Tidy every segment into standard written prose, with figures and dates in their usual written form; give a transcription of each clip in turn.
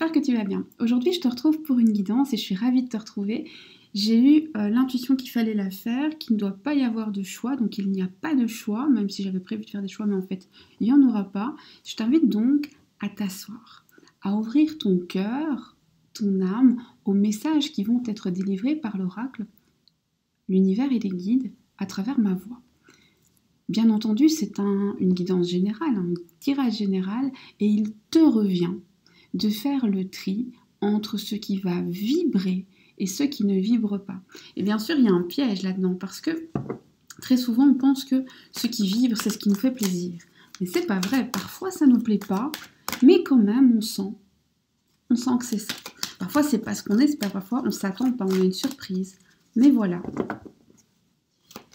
j'espère que tu vas bien. Aujourd'hui, je te retrouve pour une guidance et je suis ravie de te retrouver. J'ai eu l'intuition qu'il fallait la faire, qu'il ne doit pas y avoir de choix, donc il n'y a pas de choix, même si j'avais prévu de faire des choix, mais en fait, il n'y en aura pas. Je t'invite donc à t'asseoir, à ouvrir ton cœur, ton âme aux messages qui vont être délivrés par l'oracle, l'univers et les guides à travers ma voix. Bien entendu, c'est une guidance générale, un tirage général, et il te revient de faire le tri entre ce qui va vibrer et ce qui ne vibre pas. Et bien sûr, il y a un piège là-dedans, parce que très souvent, on pense que ce qui vibre, c'est ce qui nous fait plaisir. Mais c'est pas vrai, parfois ça nous plaît pas, mais quand même, on sent que c'est ça. Parfois, c'est pas ce qu'on espère, parfois on s'attend pas, on a une surprise. Mais voilà.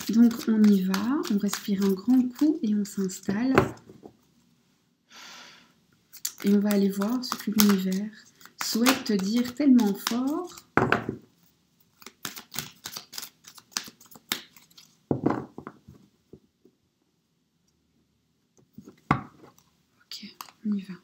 Donc on y va, on respire un grand coup et on s'installe. Et on va aller voir ce que l'univers souhaite te dire tellement fort. Ok, on y va.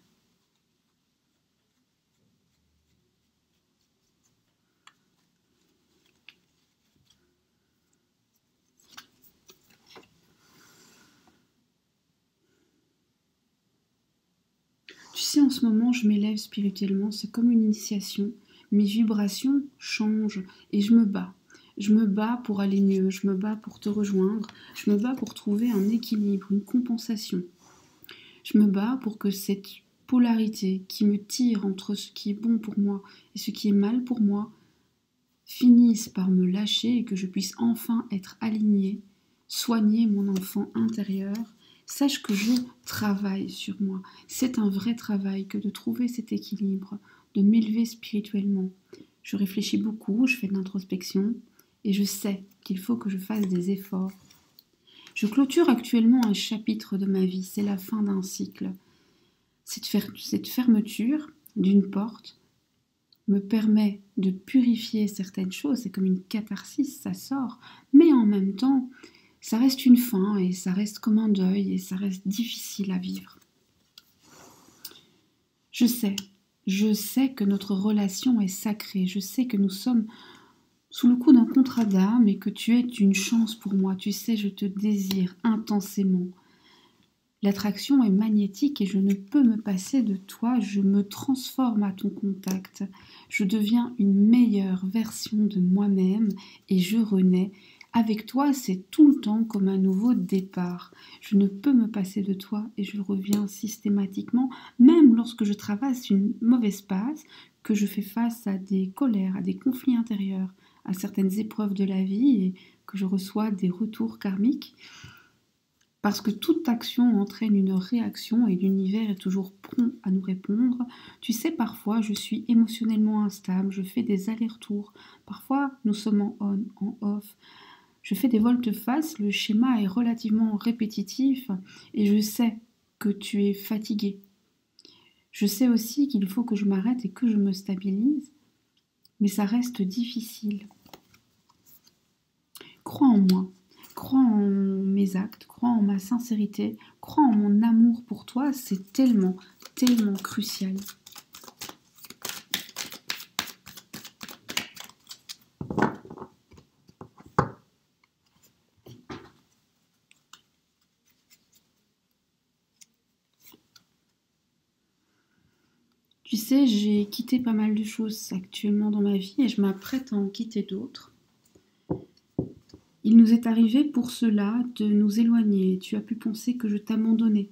Tu sais, en ce moment, je m'élève spirituellement, c'est comme une initiation. Mes vibrations changent et je me bats. Je me bats pour aller mieux, je me bats pour te rejoindre, je me bats pour trouver un équilibre, une compensation. Je me bats pour que cette polarité qui me tire entre ce qui est bon pour moi et ce qui est mal pour moi finisse par me lâcher et que je puisse enfin être alignée, soigner mon enfant intérieur. Sache que je travaille sur moi. C'est un vrai travail que de trouver cet équilibre, de m'élever spirituellement. Je réfléchis beaucoup, je fais de l'introspection et je sais qu'il faut que je fasse des efforts. Je clôture actuellement un chapitre de ma vie, c'est la fin d'un cycle. Cette fermeture d'une porte me permet de purifier certaines choses, c'est comme une catharsis, ça sort, mais en même temps, ça reste une fin et ça reste comme un deuil et ça reste difficile à vivre. Je sais que notre relation est sacrée, je sais que nous sommes sous le coup d'un contrat d'âme et que tu es une chance pour moi, tu sais, je te désire intensément. L'attraction est magnétique et je ne peux me passer de toi, je me transforme à ton contact, je deviens une meilleure version de moi-même et je renais. Avec toi, c'est tout le temps comme un nouveau départ. Je ne peux me passer de toi et je reviens systématiquement, même lorsque je traverse une mauvaise passe, que je fais face à des colères, à des conflits intérieurs, à certaines épreuves de la vie et que je reçois des retours karmiques. Parce que toute action entraîne une réaction et l'univers est toujours prompt à nous répondre. Tu sais, parfois, je suis émotionnellement instable, je fais des allers-retours. Parfois, nous sommes en on, en off. Je fais des volte-face, le schéma est relativement répétitif et je sais que tu es fatigué. Je sais aussi qu'il faut que je m'arrête et que je me stabilise, mais ça reste difficile. Crois en moi. Crois en mes actes, crois en ma sincérité, crois en mon amour pour toi, c'est tellement, tellement crucial. Tu sais, j'ai quitté pas mal de choses actuellement dans ma vie et je m'apprête à en quitter d'autres. Il nous est arrivé pour cela de nous éloigner. Tu as pu penser que je t'abandonnais.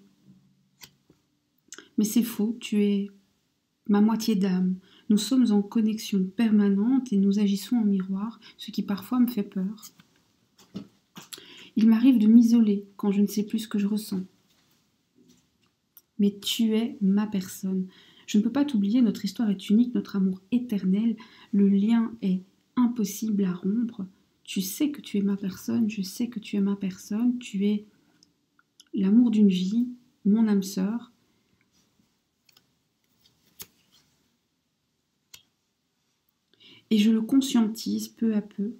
Mais c'est faux, tu es ma moitié d'âme. Nous sommes en connexion permanente et nous agissons en miroir, ce qui parfois me fait peur. Il m'arrive de m'isoler quand je ne sais plus ce que je ressens. Mais tu es ma personne. Je ne peux pas t'oublier, notre histoire est unique, notre amour éternel, le lien est impossible à rompre. Tu sais que tu es ma personne, je sais que tu es ma personne, tu es l'amour d'une vie, mon âme sœur. Et je le conscientise peu à peu.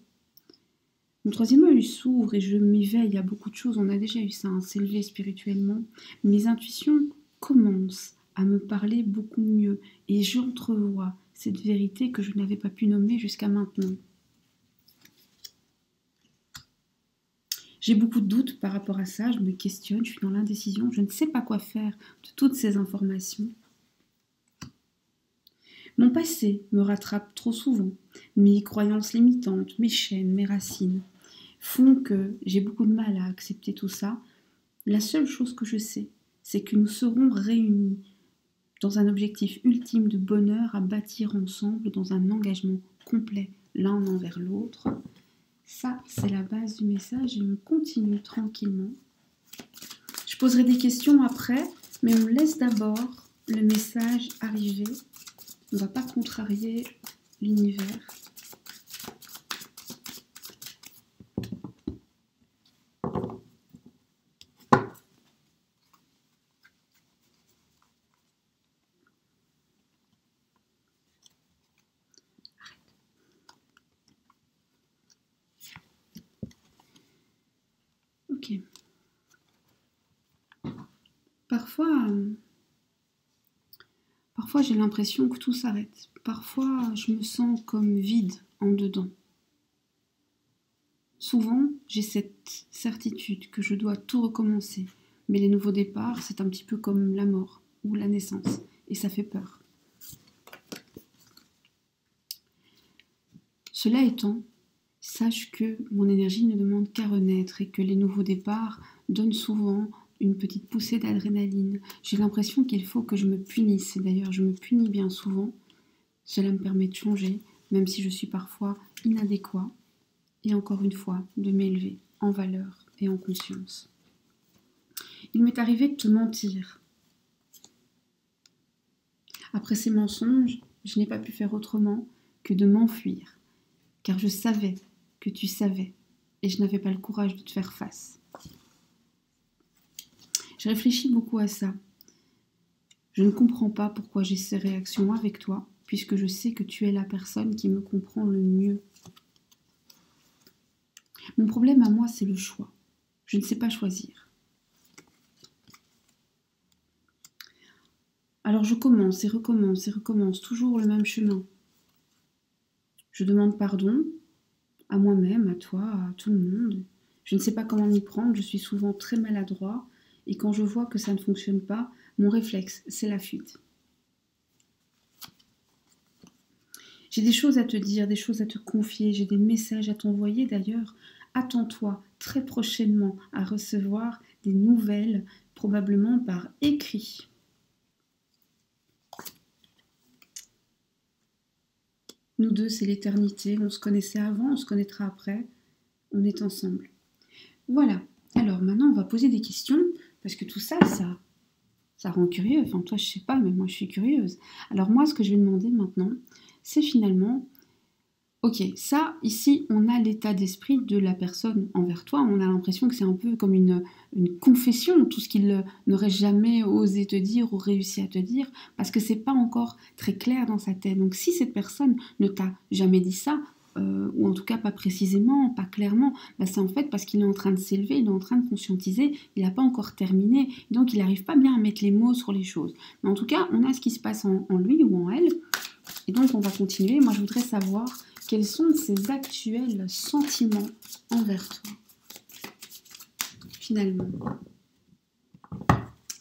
Mon troisième œil s'ouvre et je m'éveille, il y a beaucoup de choses, on a déjà eu ça, hein, s'élever spirituellement. Mes intuitions commencent à me parler beaucoup mieux. Et j'entrevois cette vérité que je n'avais pas pu nommer jusqu'à maintenant. J'ai beaucoup de doutes par rapport à ça, je me questionne, je suis dans l'indécision, je ne sais pas quoi faire de toutes ces informations. Mon passé me rattrape trop souvent. Mes croyances limitantes, mes chaînes, mes racines font que j'ai beaucoup de mal à accepter tout ça. La seule chose que je sais, c'est que nous serons réunis dans un objectif ultime de bonheur à bâtir ensemble dans un engagement complet l'un envers l'autre. Ça, c'est la base du message et on continue tranquillement. Je poserai des questions après, mais on laisse d'abord le message arriver. On ne va pas contrarier l'univers. Ok. Parfois j'ai l'impression que tout s'arrête. Parfois, je me sens comme vide en dedans. Souvent, j'ai cette certitude que je dois tout recommencer. Mais les nouveaux départs, c'est un petit peu comme la mort ou la naissance. Et ça fait peur. Cela étant, sache que mon énergie ne demande qu'à renaître et que les nouveaux départs donnent souvent une petite poussée d'adrénaline. J'ai l'impression qu'il faut que je me punisse. Et d'ailleurs, je me punis bien souvent. Cela me permet de changer, même si je suis parfois inadéquat. Et encore une fois, de m'élever en valeur et en conscience. Il m'est arrivé de te mentir. Après ces mensonges, je n'ai pas pu faire autrement que de m'enfuir, car je savais que tu savais, et je n'avais pas le courage de te faire face. Je réfléchis beaucoup à ça. Je ne comprends pas pourquoi j'ai ces réactions avec toi, puisque je sais que tu es la personne qui me comprend le mieux. Mon problème à moi, c'est le choix. Je ne sais pas choisir. Alors je commence et recommence, toujours le même chemin. Je demande pardon à moi-même, à toi, à tout le monde. Je ne sais pas comment m'y prendre, je suis souvent très maladroit, et quand je vois que ça ne fonctionne pas, mon réflexe, c'est la fuite. J'ai des choses à te dire, des choses à te confier, j'ai des messages à t'envoyer d'ailleurs. Attends-toi très prochainement à recevoir des nouvelles, probablement par écrit. Nous deux, c'est l'éternité. On se connaissait avant, on se connaîtra après. On est ensemble. Voilà. Alors maintenant, on va poser des questions, parce que tout ça, ça rend curieux. Enfin, toi, je sais pas, mais moi, je suis curieuse. Alors moi, ce que je vais demander maintenant, c'est finalement... Ok, ça, ici, on a l'état d'esprit de la personne envers toi. On a l'impression que c'est un peu comme une confession, tout ce qu'il n'aurait jamais osé te dire ou réussi à te dire, parce que c'est pas encore très clair dans sa tête. Donc si cette personne ne t'a jamais dit ça, ou en tout cas pas précisément, pas clairement, bah c'est en fait parce qu'il est en train de s'élever, il est en train de conscientiser, il n'a pas encore terminé, donc il n'arrive pas bien à mettre les mots sur les choses. Mais en tout cas, on a ce qui se passe en lui ou en elle, et donc on va continuer. Moi, je voudrais savoir quels sont ses actuels sentiments envers toi, finalement.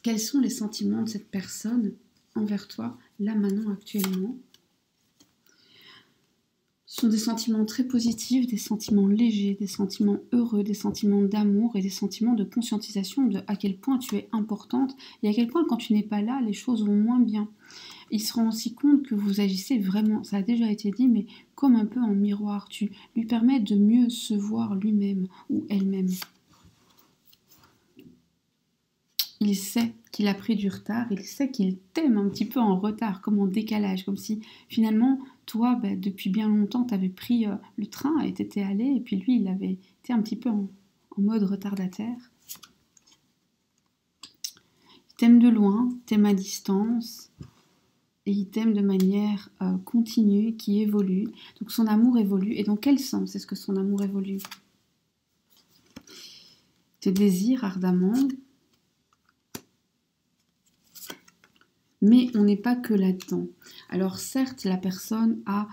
Quels sont les sentiments de cette personne envers toi, là, maintenant, actuellement? Ce sont des sentiments très positifs, des sentiments légers, des sentiments heureux, des sentiments d'amour et des sentiments de conscientisation de à quel point tu es importante et à quel point quand tu n'es pas là, les choses vont moins bien. Il se rend aussi compte que vous agissez vraiment, ça a déjà été dit, mais comme un peu en miroir. Tu lui permets de mieux se voir lui-même ou elle-même. Il sait qu'il a pris du retard, il sait qu'il t'aime un petit peu en retard, comme en décalage, comme si finalement, toi, depuis bien longtemps, tu avais pris le train et t'étais allé, et puis lui, il avait été un petit peu en mode retardataire. Il t'aime de loin, t'aime à distance, et il t'aime de manière continue, qui évolue. Donc son amour évolue. Et dans quel sens est-ce que son amour évolue? Te désire ardemment, mais on n'est pas que là-dedans. Alors certes, la personne a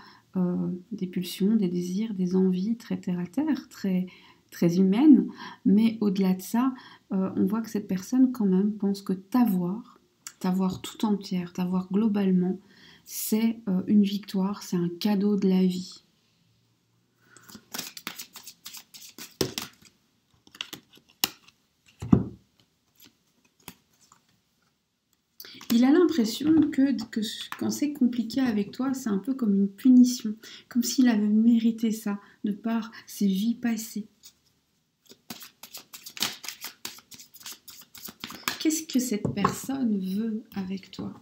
des pulsions, des désirs, des envies très terre-à-terre, très, très humaines, mais au-delà de ça, on voit que cette personne quand même pense que t'avoir tout entière, t'avoir globalement, c'est une victoire, c'est un cadeau de la vie. Il a l'impression que quand c'est compliqué avec toi, c'est un peu comme une punition, comme s'il avait mérité ça de par ses vies passées. Qu'est-ce que cette personne veut avec toi?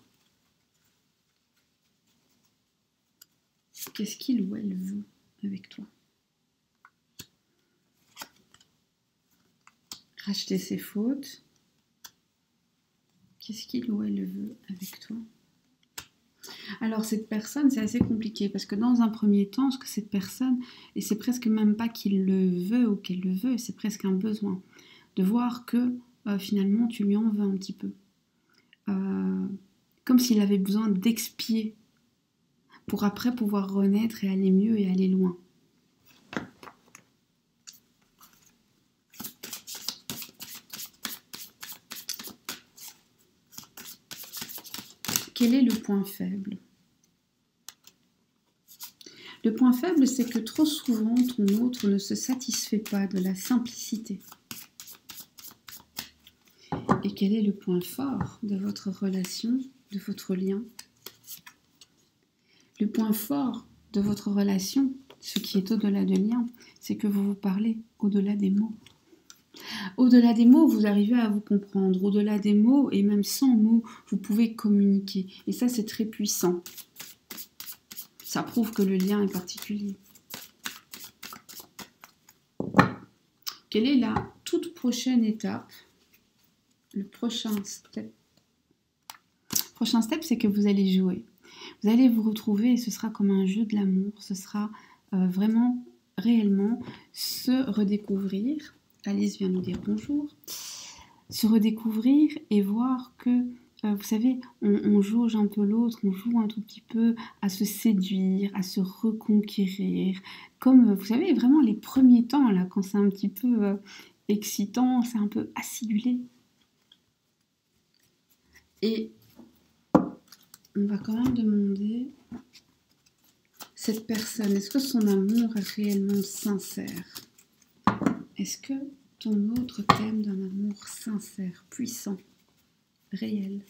Qu'est-ce qu'il ou elle veut avec toi? Racheter ses fautes. Qu'est-ce qu'il ou elle veut avec toi? Alors cette personne, c'est assez compliqué parce que dans un premier temps, ce que cette personne, et c'est presque même pas qu'il le veut ou qu'elle le veut, c'est presque un besoin, de voir que finalement tu lui en veux un petit peu. Comme s'il avait besoin d'expier pour après pouvoir renaître et aller mieux et aller loin. Quel est le point faible? Le point faible, c'est que trop souvent, ton autre ne se satisfait pas de la simplicité. Et quel est le point fort de votre relation, de votre lien? Le point fort de votre relation, ce qui est au-delà de lien, c'est que vous vous parlez au-delà des mots. Au-delà des mots, vous arrivez à vous comprendre. Au-delà des mots, et même sans mots, vous pouvez communiquer. Et ça, c'est très puissant. Ça prouve que le lien est particulier. Quelle est la toute prochaine étape? Le prochain step. Le prochain step, c'est que vous allez jouer. Vous allez vous retrouver et ce sera comme un jeu de l'amour. Ce sera vraiment, réellement, se redécouvrir. Alice vient nous dire bonjour. Se redécouvrir et voir que, vous savez, on jauge un peu l'autre, on joue un tout petit peu à se séduire, à se reconquérir. Comme, vous savez, vraiment les premiers temps, là, quand c'est un petit peu excitant, c'est un peu acidulé. Et on va quand même demander, cette personne, est-ce que son amour est réellement sincère? Est-ce que ton autre t'aime d'un amour sincère, puissant, réel?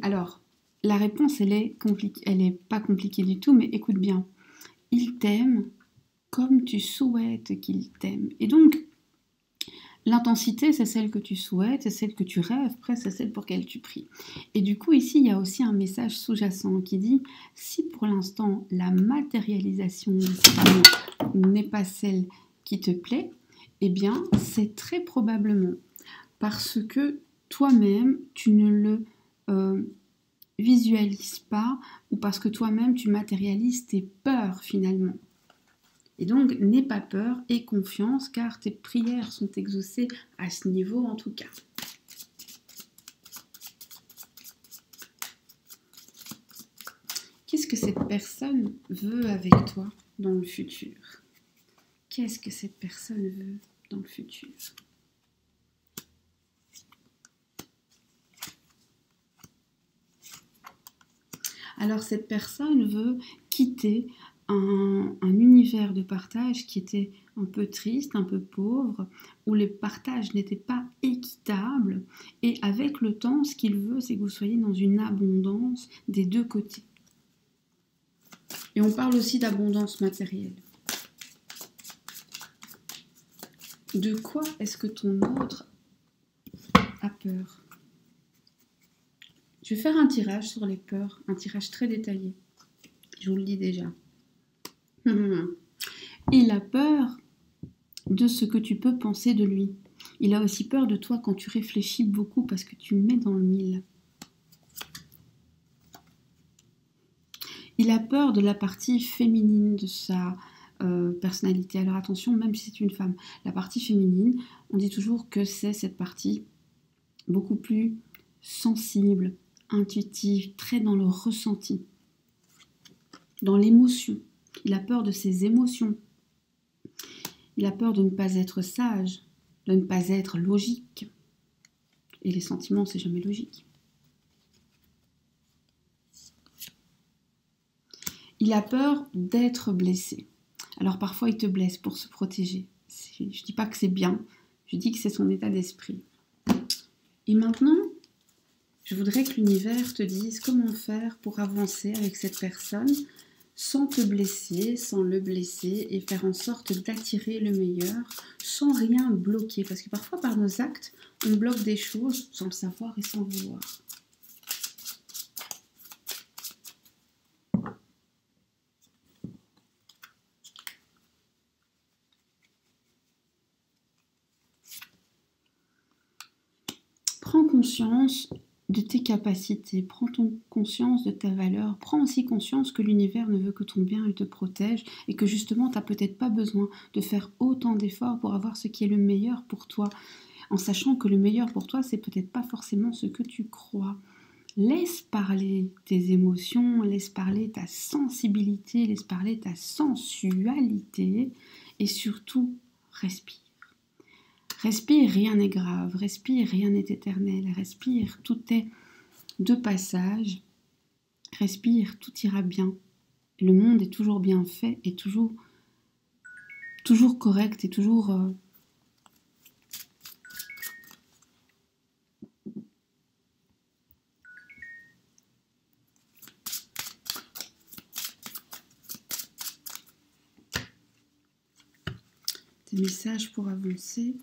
Alors, la réponse, elle est pas compliquée du tout, mais écoute bien. Il t'aime comme tu souhaites qu'il t'aime. Et donc, l'intensité, c'est celle que tu souhaites, c'est celle que tu rêves, presque c'est celle pour laquelle tu pries. Et du coup, ici, il y a aussi un message sous-jacent qui dit, si pour l'instant, la matérialisation de cet amour n'est pas celle qui te plaît, eh bien, c'est très probablement parce que toi-même, tu ne le visualises pas, ou parce que toi-même, tu matérialises tes peurs, finalement. Et donc, n'aie pas peur, aie confiance, car tes prières sont exaucées à ce niveau en tout cas. Qu'est-ce que cette personne veut avec toi dans le futur? Qu'est-ce que cette personne veut dans le futur? Alors, cette personne veut quitter un univers de partage qui était un peu triste, un peu pauvre, où les partages n'étaient pas équitables. Et avec le temps, ce qu'il veut, c'est que vous soyez dans une abondance des deux côtés. Et on parle aussi d'abondance matérielle. De quoi est-ce que ton autre a peur? Je vais faire un tirage sur les peurs, un tirage très détaillé. Je vous le dis déjà. Il a peur de ce que tu peux penser de lui. Il a aussi peur de toi quand tu réfléchis beaucoup parce que tu mets dans le mille. Il a peur de la partie féminine de sa personnalité. Alors attention, même si c'est une femme, la partie féminine, on dit toujours que c'est cette partie beaucoup plus sensible, intuitif, très dans le ressenti, dans l'émotion. Il a peur de ses émotions. Il a peur de ne pas être sage, de ne pas être logique. Et les sentiments, c'est jamais logique. Il a peur d'être blessé. Alors parfois, il te blesse pour se protéger. Je ne dis pas que c'est bien, je dis que c'est son état d'esprit. Et maintenant, je voudrais que l'univers te dise comment faire pour avancer avec cette personne sans te blesser, sans le blesser et faire en sorte d'attirer le meilleur sans rien bloquer. Parce que parfois, par nos actes, on bloque des choses sans le savoir et sans le vouloir. Prends conscience de tes capacités, prends conscience de ta valeur, prends aussi conscience que l'univers ne veut que ton bien, il te protège et que justement tu n'as peut-être pas besoin de faire autant d'efforts pour avoir ce qui est le meilleur pour toi, en sachant que le meilleur pour toi, c'est peut-être pas forcément ce que tu crois. Laisse parler tes émotions, laisse parler ta sensibilité, laisse parler ta sensualité et surtout respire. Respire, rien n'est grave, respire, rien n'est éternel, respire, tout est de passage, respire, tout ira bien. Le monde est toujours bien fait et toujours correct et toujours... Des messages pour avancer.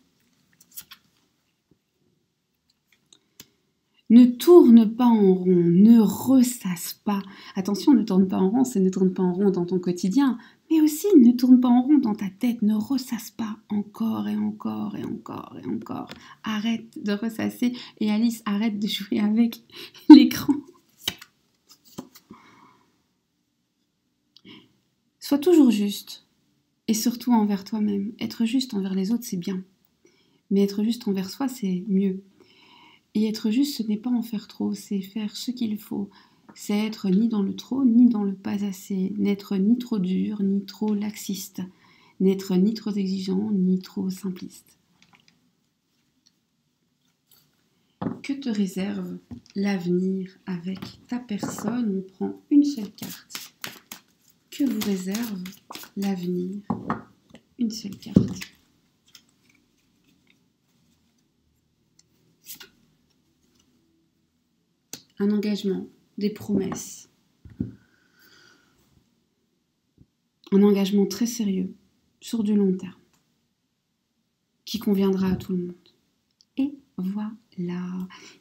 Ne tourne pas en rond, ne ressasse pas. Attention, ne tourne pas en rond, c'est ne tourne pas en rond dans ton quotidien, mais aussi ne tourne pas en rond dans ta tête, ne ressasse pas encore et encore et encore et encore. Arrête de ressasser et Alice, arrête de jouer avec l'écran. Sois toujours juste et surtout envers toi-même. Être juste envers les autres, c'est bien, mais être juste envers soi, c'est mieux. Et être juste, ce n'est pas en faire trop, c'est faire ce qu'il faut. C'est être ni dans le trop, ni dans le pas assez. N'être ni trop dur, ni trop laxiste. N'être ni trop exigeant, ni trop simpliste. Que te réserve l'avenir avec ta personne? On prend une seule carte. Que vous réserve l'avenir? Une seule carte. Un engagement, des promesses. Un engagement très sérieux, sur du long terme, qui conviendra à tout le monde. Et voilà,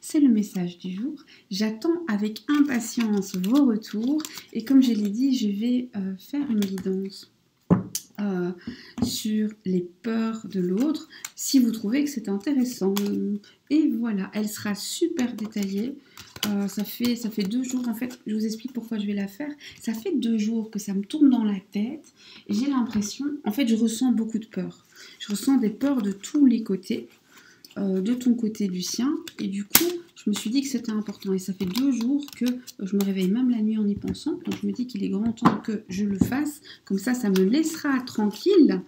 c'est le message du jour. J'attends avec impatience vos retours. Et comme je l'ai dit, je vais faire une guidance sur les peurs de l'autre, si vous trouvez que c'est intéressant. Et voilà, elle sera super détaillée. Ça fait 2 jours, en fait, je vous explique pourquoi je vais la faire. Ça fait 2 jours que ça me tourne dans la tête. Et j'ai l'impression, en fait, je ressens beaucoup de peurs. Je ressens des peurs de tous les côtés, de ton côté, du sien. Et du coup, je me suis dit que c'était important. Et ça fait 2 jours que je me réveille même la nuit en y pensant. Donc je me dis qu'il est grand temps que je le fasse. Comme ça me laissera tranquille.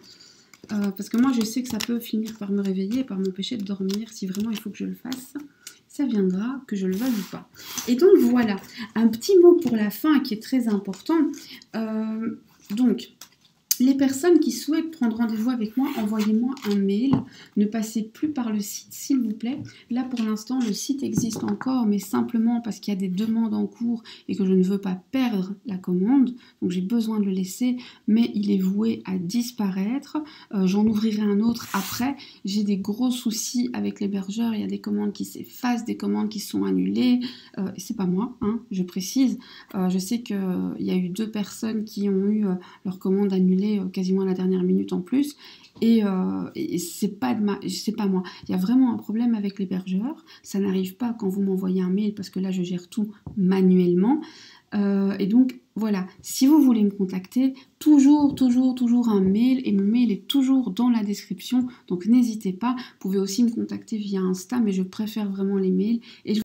Parce que moi, je sais que ça peut finir par me réveiller, par m'empêcher de dormir. Si vraiment il faut que je le fasse, ça viendra, que je le veuille ou pas. Et donc voilà, un petit mot pour la fin qui est très important. Donc, les personnes qui souhaitent prendre rendez-vous avec moi, envoyez-moi un mail. Ne passez plus par le site, s'il vous plaît. Là, pour l'instant, le site existe encore, mais simplement parce qu'il y a des demandes en cours et que je ne veux pas perdre la commande. Donc, j'ai besoin de le laisser, mais il est voué à disparaître. J'en ouvrirai un autre après. J'ai des gros soucis avec l'hébergeur. Il y a des commandes qui s'effacent, des commandes qui sont annulées. Et c'est pas moi, hein, je précise. Je sais qu'il y a eu 2 personnes qui ont eu leur commande annulée quasiment à la dernière minute en plus, et c'est pas moi. Il y a vraiment un problème avec l'hébergeur, ça n'arrive pas quand vous m'envoyez un mail, parce que là je gère tout manuellement, et donc voilà, si vous voulez me contacter, toujours un mail, et mon mail est toujours dans la description, donc n'hésitez pas. Vous pouvez aussi me contacter via Insta, mais je préfère vraiment les mails, et